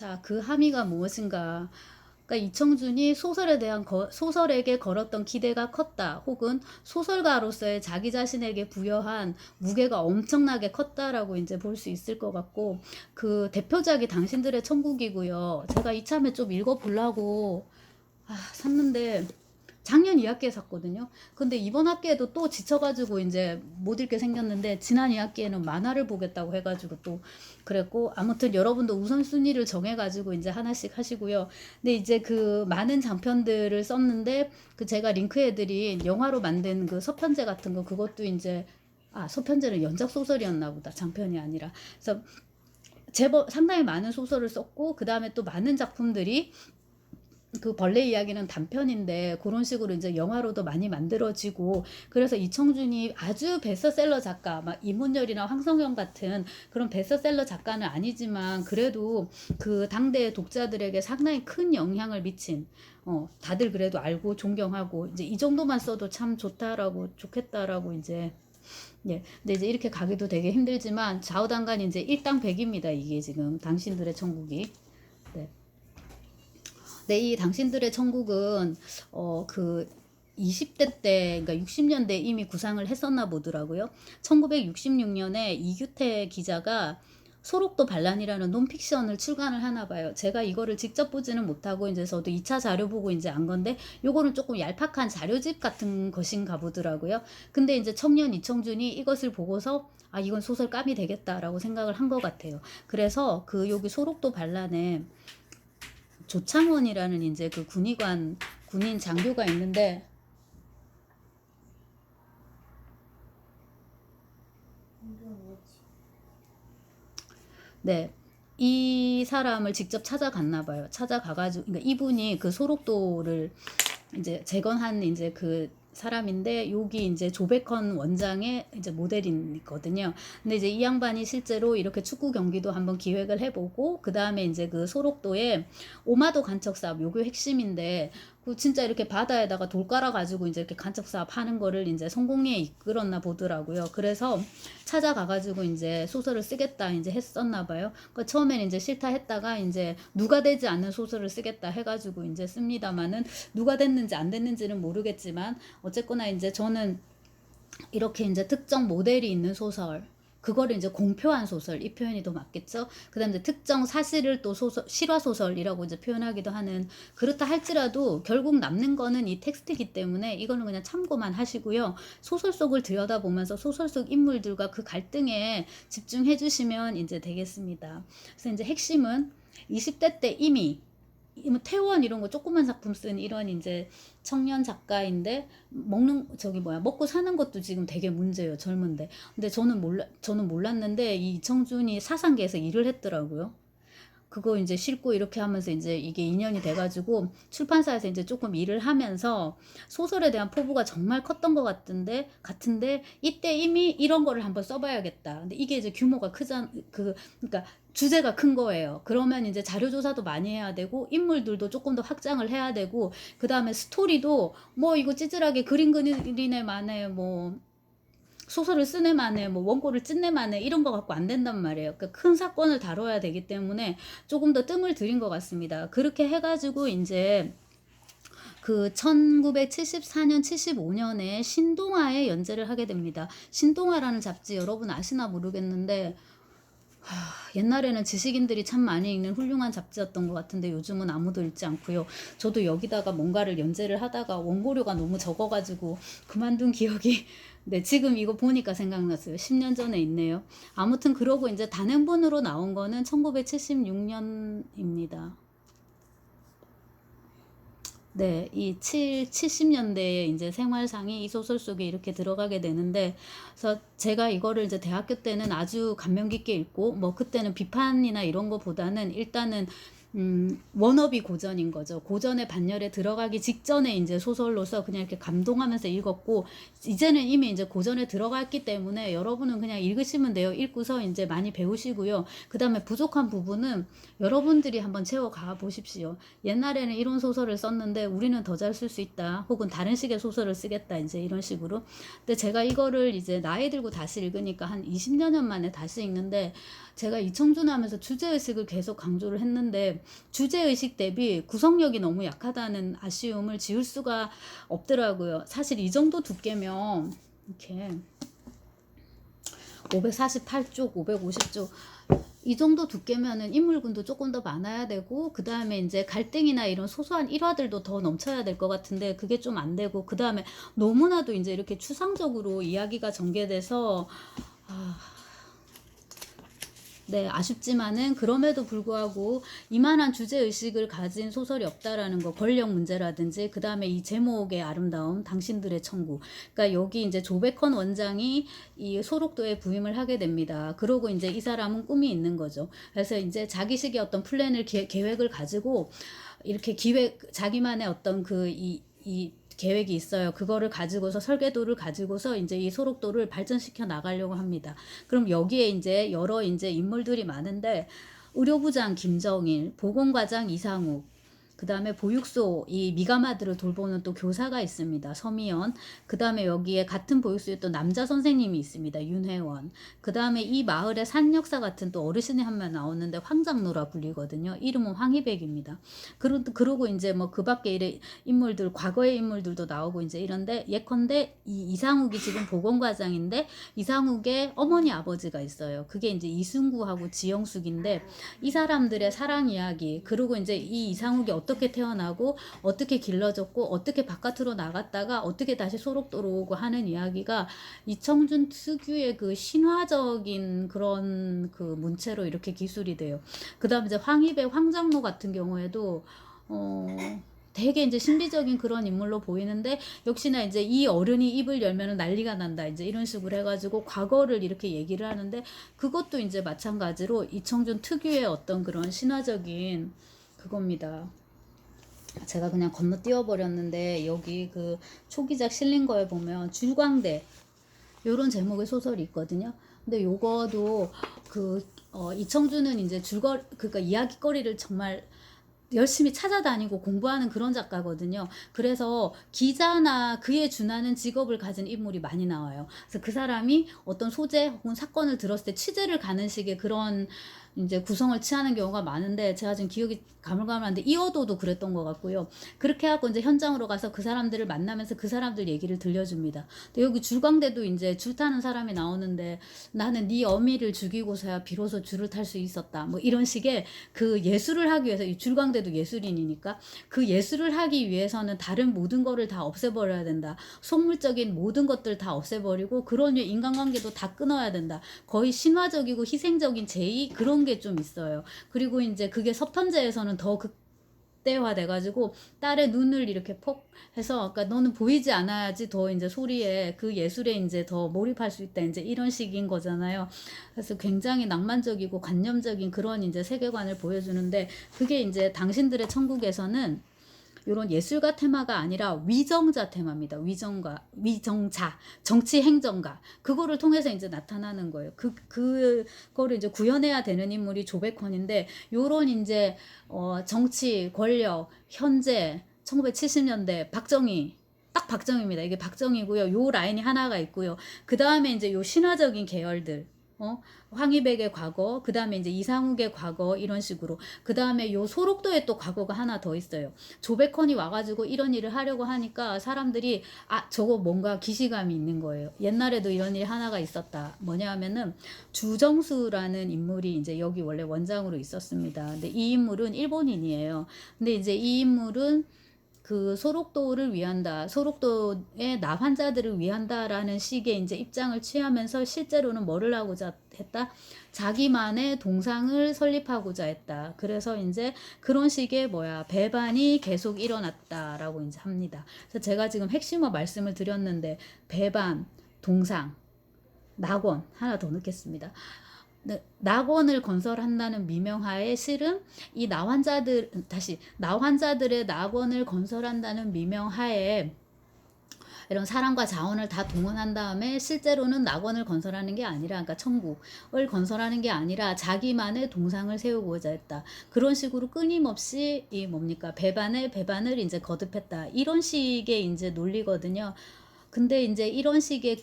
자, 그 함의가 무엇인가? 그러니까 이청준이 소설에게 걸었던 기대가 컸다. 혹은 소설가로서의 자기 자신에게 부여한 무게가 엄청나게 컸다라고 이제 볼 수 있을 것 같고, 그 대표작이 당신들의 천국이고요. 제가 이참에 좀 읽어보려고 샀는데 작년 2학기에 샀거든요. 근데 이번 학기에도 또 지쳐가지고 이제 못 읽게 생겼는데, 지난 2학기에는 만화를 보겠다고 해가지고 또 그랬고, 아무튼 여러분도 우선순위를 정해가지고 이제 하나씩 하시고요. 근데 이제 그 많은 장편들을 썼는데, 그 제가 링크해드린 영화로 만든 그 서편제 같은 거, 그것도 이제 서편제는 연작 소설이었나 보다. 장편이 아니라. 그래서 제법 상당히 많은 소설을 썼고, 그 다음에 또 많은 작품들이, 그 벌레 이야기는 단편인데 그런 식으로 이제 영화로도 많이 만들어지고, 그래서 이청준이 아주 베스트셀러 작가, 막 이문열이나 황성영 같은 그런 베스트셀러 작가는 아니지만 그래도 그 당대 독자들에게 상당히 큰 영향을 미친, 다들 그래도 알고 존경하고, 이제 이 정도만 써도 참 좋겠다라고 이제. 예. 근데 이제 이렇게 가기도 되게 힘들지만 좌우당간 이제 일당백입니다. 이게 지금 당신들의 천국이. 네. 네, 이 당신들의 천국은 그 20대 때, 그러니까 60년대 이미 구상을 했었나 보더라고요. 1966년에 이규태 기자가 소록도 반란이라는 논픽션을 출간을 하나 봐요. 제가 이거를 직접 보지는 못하고 이제 저도 2차 자료 보고 이제 안 건데, 요거는 조금 얄팍한 자료집 같은 것인가 보더라고요. 근데 이제 청년 이청준이 이것을 보고서 이건 소설감이 되겠다라고 생각을 한 것 같아요. 그래서 그 여기 소록도 반란에 조창원이라는 이제 그 군인 장교가 있는데, 네, 이 사람을 직접 찾아갔나 봐요. 찾아가가지고, 그러니까 이분이 그 소록도를 이제 재건한 이제 그 사람인데, 여기 이제 조백헌 원장의 이제 모델이거든요. 근데 이제 이 양반이 실제로 이렇게 축구 경기도 한번 기획을 해보고, 그 다음에 이제 그 소록도에 오마도 간척 사업, 요게 핵심인데, 그 진짜 이렇게 바다에다가 돌 깔아가지고 이제 이렇게 간척 사업 하는 거를 이제 성공리에 이끌었나 보더라고요. 그래서 찾아가가지고 이제 소설을 쓰겠다 이제 했었나 봐요. 그 처음에는 이제 싫다 했다가 이제 누가 되지 않는 소설을 쓰겠다 해가지고 이제 씁니다만은, 누가 됐는지 안 됐는지는 모르겠지만 어쨌거나 이제 저는 이렇게 이제 특정 모델이 있는 소설, 그거를 이제 공표한 소설, 이 표현이 더 맞겠죠. 그다음에 이제 특정 사실을 또 실화 소설이라고 이제 표현하기도 하는, 그렇다 할지라도 결국 남는 거는 이 텍스트이기 때문에 이거는 그냥 참고만 하시고요. 소설 속을 들여다보면서 소설 속 인물들과 그 갈등에 집중해 주시면 이제 되겠습니다. 그래서 이제 핵심은 20대 때 이미 뭐 태원 이런 거 조그만 작품 쓴 이런 이제 청년 작가인데, 먹고 사는 것도 지금 되게 문제예요, 젊은데. 근데 저는 몰랐는데 이 이청준이 사상계에서 일을 했더라고요. 그거 이제 싣고 이렇게 하면서 이제 이게 인연이 돼가지고 출판사에서 이제 조금 일을 하면서 소설에 대한 포부가 정말 컸던 것 같은데 이때 이미 이런 거를 한번 써봐야겠다. 근데 이게 이제 규모가 그러니까 주제가 큰 거예요. 그러면 이제 자료 조사도 많이 해야 되고, 인물들도 조금 더 확장을 해야 되고, 그 다음에 스토리도 뭐 이거 찌질하게 그림 그리네 만에 뭐 소설을 쓰네만에 뭐 원고를 찢네만에 이런 거 갖고 안 된단 말이에요. 그러니까 큰 사건을 다뤄야 되기 때문에 조금 더 뜸을 들인 것 같습니다. 그렇게 해가지고 이제 그 1974년, 75년에 신동아에 연재를 하게 됩니다. 신동아라는 잡지 여러분 아시나 모르겠는데, 옛날에는 지식인들이 참 많이 읽는 훌륭한 잡지였던 것 같은데 요즘은 아무도 읽지 않고요. 저도 여기다가 뭔가를 연재를 하다가 원고료가 너무 적어가지고 그만둔 기억이 네, 지금 이거 보니까 생각났어요. 10년 전에 있네요. 아무튼 그러고 이제 단행본으로 나온 거는 1976년입니다. 네, 이 70년대에 이제 생활상이 이 소설 속에 이렇게 들어가게 되는데, 그래서 제가 이거를 이제 대학교 때는 아주 감명 깊게 읽고, 뭐 그때는 비판이나 이런 거보다는 일단은 워너비 고전인 거죠. 고전의 반열에 들어가기 직전에 이제 소설로서 그냥 이렇게 감동하면서 읽었고, 이제는 이미 이제 고전에 들어갔기 때문에 여러분은 그냥 읽으시면 돼요. 읽고서 이제 많이 배우시고요. 그 다음에 부족한 부분은 여러분들이 한번 채워가 보십시오. 옛날에는 이런 소설을 썼는데 우리는 더 잘 쓸 수 있다. 혹은 다른 식의 소설을 쓰겠다. 이제 이런 식으로. 근데 제가 이거를 이제 나이 들고 다시 읽으니까 한 20여 년 만에 다시 읽는데, 제가 이청준 하면서 주제의식을 계속 강조를 했는데 주제의식 대비 구성력이 너무 약하다는 아쉬움을 지울 수가 없더라고요. 사실 이 정도 두께면 이렇게 548쪽, 550쪽 이 정도 두께면은 인물군도 조금 더 많아야 되고, 그 다음에 이제 갈등이나 이런 소소한 일화들도 더 넘쳐야 될 것 같은데 그게 좀 안 되고, 그 다음에 너무나도 이제 이렇게 추상적으로 이야기가 전개돼서 네, 아쉽지만은 그럼에도 불구하고 이만한 주제의식을 가진 소설이 없다라는 거, 권력 문제라든지, 그 다음에 이 제목의 아름다움, 당신들의 천국. 그러니까 여기 이제 조백헌 원장이 이 소록도에 부임을 하게 됩니다. 그러고 이제 이 사람은 꿈이 있는 거죠. 그래서 이제 자기식의 어떤 플랜을, 계획을 가지고 이렇게 자기만의 어떤 이 계획이 있어요. 그거를 가지고서, 설계도를 가지고서 이제 이 소록도를 발전시켜 나가려고 합니다. 그럼 여기에 이제 여러 이제 인물들이 많은데, 의료부장 김정일, 보건과장 이상욱, 그 다음에 보육소 이 미가마들을 돌보는 또 교사가 있습니다. 서미연. 그 다음에 여기에 같은 보육소에 또 남자 선생님이 있습니다. 윤혜원. 그 다음에 이 마을의 산역사 같은 또 어르신이 한 명 나오는데 황장로라 불리거든요. 이름은 황희백입니다. 그러고 이제 뭐 그 밖에 이래 인물들, 과거의 인물들도 나오고 이제 이런데, 예컨대 이 이상욱이 지금 보건과장인데 이상욱의 어머니 아버지가 있어요. 그게 이제 이순구하고 지영숙인데, 이 사람들의 사랑 이야기, 그리고 이제 이 이상욱이 어떻게 태어나고 어떻게 길러졌고 어떻게 바깥으로 나갔다가 어떻게 다시 소록도로 오고 하는 이야기가 이청준 특유의 그 신화적인 그런 그 문체로 이렇게 기술이 돼요. 그 다음에 이제 황희백, 황장로 같은 경우에도 되게 이제 신비적인 그런 인물로 보이는데, 역시나 이제 이 어른이 입을 열면은 난리가 난다. 이제 이런 식으로 해가지고 과거를 이렇게 얘기를 하는데, 그것도 이제 마찬가지로 이청준 특유의 어떤 그런 신화적인 그겁니다. 제가 그냥 건너뛰어 버렸는데, 여기 그 초기작 실린 거에 보면 줄광대 요런 제목의 소설이 있거든요. 근데 요거도 이청준은 이제 그러니까 이야기거리를 정말 열심히 찾아다니고 공부하는 그런 작가거든요. 그래서 기자나 그에 준하는 직업을 가진 인물이 많이 나와요. 그래서 그 사람이 어떤 소재 혹은 사건을 들었을 때 취재를 가는 식의 그런 이제 구성을 취하는 경우가 많은데, 제가 지금 기억이 가물가물한데 이어도도 그랬던 것 같고요. 그렇게 하고 이제 현장으로 가서 그 사람들을 만나면서 그 사람들 얘기를 들려줍니다. 근데 여기 줄광대도 이제 줄 타는 사람이 나오는데, 나는 네 어미를 죽이고서야 비로소 줄을 탈 수 있었다. 뭐 이런 식의 그 예술을 하기 위해서, 이 줄광대도 예술인이니까 그 예술을 하기 위해서는 다른 모든 거를 다 없애버려야 된다. 속물적인 모든 것들 다 없애버리고 그런 류의 인간관계도 다 끊어야 된다. 거의 신화적이고 희생적인 제의 그런 게 좀 있어요. 그리고 이제 그게 서편제에서는 더 극대화 돼가지고 딸의 눈을 이렇게 폭 해서, 그러니까 너는 보이지 않아야지 더 이제 소리에 그 예술에 이제 더 몰입할 수 있다. 이제 이런 식인 거잖아요. 그래서 굉장히 낭만적이고 관념적인 그런 이제 세계관을 보여주는데, 그게 이제 당신들의 천국에서는 이런 예술가 테마가 아니라 위정자 테마입니다. 위정자, 정치 행정가. 그거를 통해서 이제 나타나는 거예요. 그거를 이제 구현해야 되는 인물이 조백헌인데, 요런 이제, 정치, 권력, 현재, 1970년대, 박정희. 딱 박정희입니다. 이게 박정희고요. 요 라인이 하나가 있고요. 그 다음에 이제 요 신화적인 계열들. 황희백의 과거, 그 다음에 이제 이상욱의 과거, 이런 식으로. 그 다음에 요 소록도에 또 과거가 하나 더 있어요. 조백헌이 와가지고 이런 일을 하려고 하니까 사람들이, 저거 뭔가 기시감이 있는 거예요. 옛날에도 이런 일이 하나가 있었다. 뭐냐 하면은 주정수라는 인물이 이제 여기 원래 원장으로 있었습니다. 근데 이 인물은 일본인이에요. 근데 이제 이 인물은 그 소록도를 위한다, 소록도의 나환자들을 위한다라는 식의 이제 입장을 취하면서 실제로는 뭐를 하고자 했다? 자기만의 동상을 설립하고자 했다. 그래서 이제 그런 식의 배반이 계속 일어났다라고 이제 합니다. 그래서 제가 지금 핵심어 말씀을 드렸는데, 배반, 동상, 낙원 하나 더 넣겠습니다. 낙원을 건설한다는 미명하에 실은 이 나환자들의 낙원을 건설한다는 미명하에 이런 사람과 자원을 다 동원한 다음에 실제로는 낙원을 건설하는 게 아니라, 그러니까 천국을 건설하는 게 아니라 자기만의 동상을 세우고자 했다. 그런 식으로 끊임없이 이 뭡니까, 배반을 이제 거듭했다. 이런 식의 이제 논리거든요. 근데 이제 이런 식의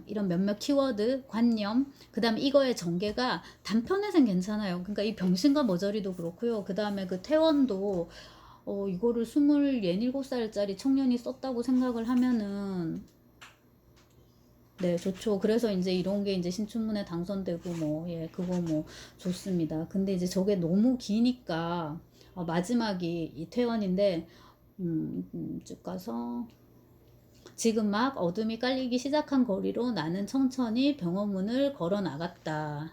이런 몇몇 키워드, 관념, 그 다음에 이거의 전개가 단편에선 괜찮아요. 그러니까 이 병신과 머저리도 그렇고요. 그 다음에 그 퇴원도 이거를 27살짜리 청년이 썼다고 생각을 하면은, 네, 좋죠. 그래서 이제 이런 게 이제 신춘문예 당선되고 뭐, 예, 그거 뭐 좋습니다. 근데 이제 저게 너무 기니까, 마지막이 이 퇴원인데, 쭉 가서, 지금 막 어둠이 깔리기 시작한 거리로 나는 천천히 병원 문을 걸어 나갔다.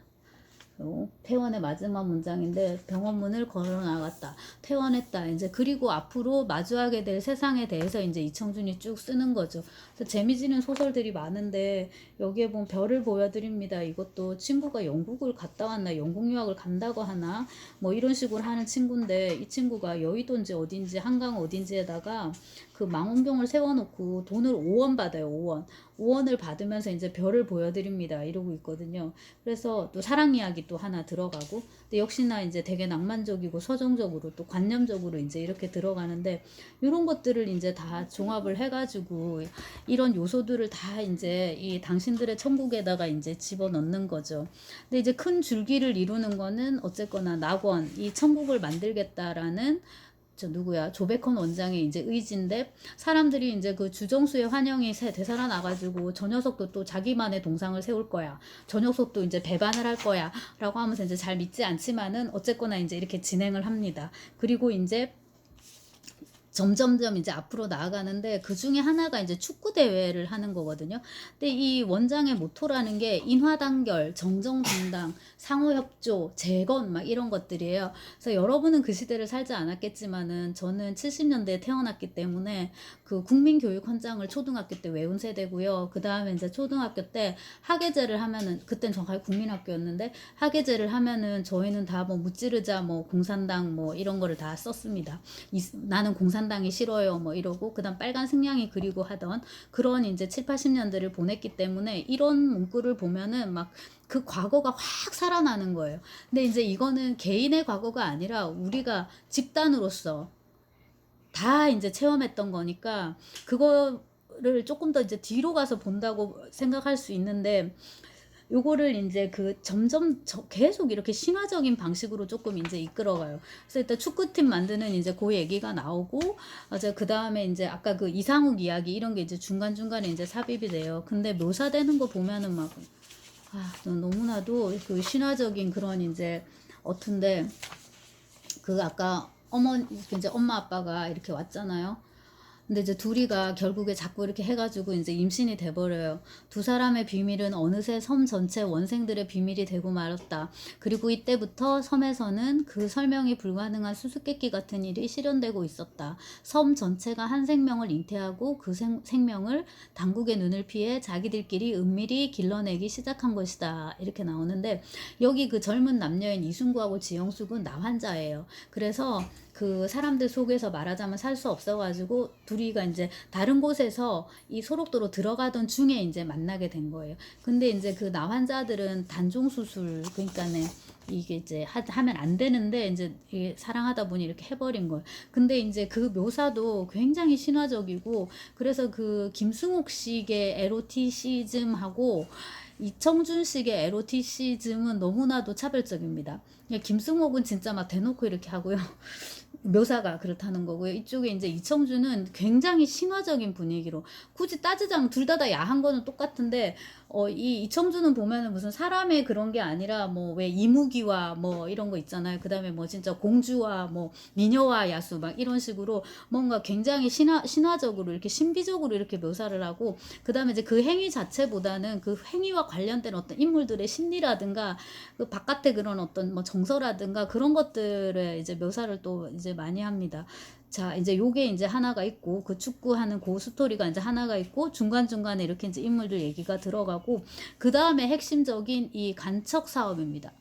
퇴원의 마지막 문장인데, 병원 문을 걸어 나갔다. 퇴원했다. 이제 그리고 앞으로 마주하게 될 세상에 대해서 이제 이청준이 쭉 쓰는 거죠. 그래서 재미지는 소설들이 많은데 여기에 보면 별을 보여드립니다. 이것도 친구가 영국을 갔다 왔나, 영국 유학을 간다고 하나, 뭐 이런 식으로 하는 친구인데, 이 친구가 여의도인지 어딘지 한강 어딘지에다가 그 망원경을 세워놓고 돈을 5원 받아요. 5원. 5원을 받으면서 이제 별을 보여드립니다. 이러고 있거든요. 그래서 또 사랑 이야기 또 하나 들어가고, 근데 역시나 이제 되게 낭만적이고 서정적으로 또 관념적으로 이제 이렇게 들어가는데, 이런 것들을 이제 다 종합을 해가지고 이런 요소들을 다 이제 이 당신들의 천국에다가 이제 집어넣는 거죠. 근데 이제 큰 줄기를 이루는 거는 어쨌거나 낙원, 이 천국을 만들겠다라는 조백헌 원장의 이제 의지인데, 사람들이 이제 그 주정수의 환영이 되살아나가지고 저 녀석도 또 자기만의 동상을 세울 거야, 저 녀석도 이제 배반을 할 거야 라고 하면서 이제 잘 믿지 않지만은 어쨌거나 이제 이렇게 진행을 합니다. 그리고 이제 점점점 이제 앞으로 나아가는데, 그 중에 하나가 이제 축구 대회를 하는 거거든요. 근데 이 원장의 모토라는 게 인화단결, 정정당당, 상호협조, 재건 막 이런 것들이에요. 그래서 여러분은 그 시대를 살지 않았겠지만은 저는 70년대에 태어났기 때문에 그 국민교육 헌장을 초등학교 때 외운 세대고요. 그 다음에 이제 초등학교 때 학예제를 하면은, 그땐 정말 국민학교였는데 학예제를 하면은 저희는 다 뭐 무찌르자 뭐 공산당 뭐 이런 거를 다 썼습니다. 나는 공산당이 싫어요 뭐 이러고, 그다음 빨간 승냥이 그리고 하던 그런 이제 7, 80년대를 보냈기 때문에 이런 문구를 보면은 막 그 과거가 확 살아나는 거예요. 근데 이제 이거는 개인의 과거가 아니라 우리가 집단으로서 다 이제 체험했던 거니까 그거를 조금 더 이제 뒤로 가서 본다고 생각할 수 있는데, 요거를 이제 그 점점 계속 이렇게 신화적인 방식으로 조금 이제 이끌어가요. 그래서 일단 축구팀 만드는 이제 그 얘기가 나오고, 이제 그 다음에 이제 아까 그 이상욱 이야기 이런 게 이제 중간중간에 이제 삽입이 돼요. 근데 묘사되는 거 보면은 막, 너무나도 그 신화적인 그런 이제 어떤데, 그 아까 이제 엄마 아빠가 이렇게 왔잖아요. 근데 이제 둘이가 결국에 자꾸 이렇게 해가지고 이제 임신이 돼버려요. 두 사람의 비밀은 어느새 섬 전체 원생들의 비밀이 되고 말았다. 그리고 이때부터 섬에서는 그 설명이 불가능한 수수께끼 같은 일이 실현되고 있었다. 섬 전체가 한 생명을 잉태하고 그 생명을 당국의 눈을 피해 자기들끼리 은밀히 길러내기 시작한 것이다. 이렇게 나오는데, 여기 그 젊은 남녀인 이순구하고 지영숙은 나환자예요. 그래서 그 사람들 속에서 말하자면 살 수 없어가지고 둘이가 이제 다른 곳에서 이 소록도로 들어가던 중에 이제 만나게 된 거예요. 근데 이제 그 나환자들은 단종 수술, 그러니까는 이게 이제 하면 안 되는데 이제 이게 사랑하다 보니 이렇게 해버린 거예요. 근데 이제 그 묘사도 굉장히 신화적이고, 그래서 그 김승옥 식의 에로티시즘하고 이청준식의 에로티시즘은 너무나도 차별적입니다. 김승옥은 진짜 막 대놓고 이렇게 하고요. 묘사가 그렇다는 거고요. 이쪽에 이제 이청준은 굉장히 신화적인 분위기로, 굳이 따지자면 둘 다 야한 거는 똑같은데, 이 이청준은 보면은 무슨 사람의 그런 게 아니라 뭐 왜 이무기와 뭐 이런 거 있잖아요. 그 다음에 뭐 진짜 공주와 뭐 미녀와 야수 막 이런 식으로 뭔가 굉장히 신화적으로 이렇게 신비적으로 이렇게 묘사를 하고, 그 다음에 이제 그 행위 자체보다는 그 행위와 관련된 어떤 인물들의 심리라든가 그 바깥에 그런 어떤 뭐 정서라든가 그런 것들을 이제 묘사를 또 이제 많이 합니다. 자, 이제 요게 이제 하나가 있고, 그 축구하는 그 스토리가 이제 하나가 있고, 중간중간에 이렇게 이제 인물들 얘기가 들어가고, 그 다음에 핵심적인 이 간척 사업입니다.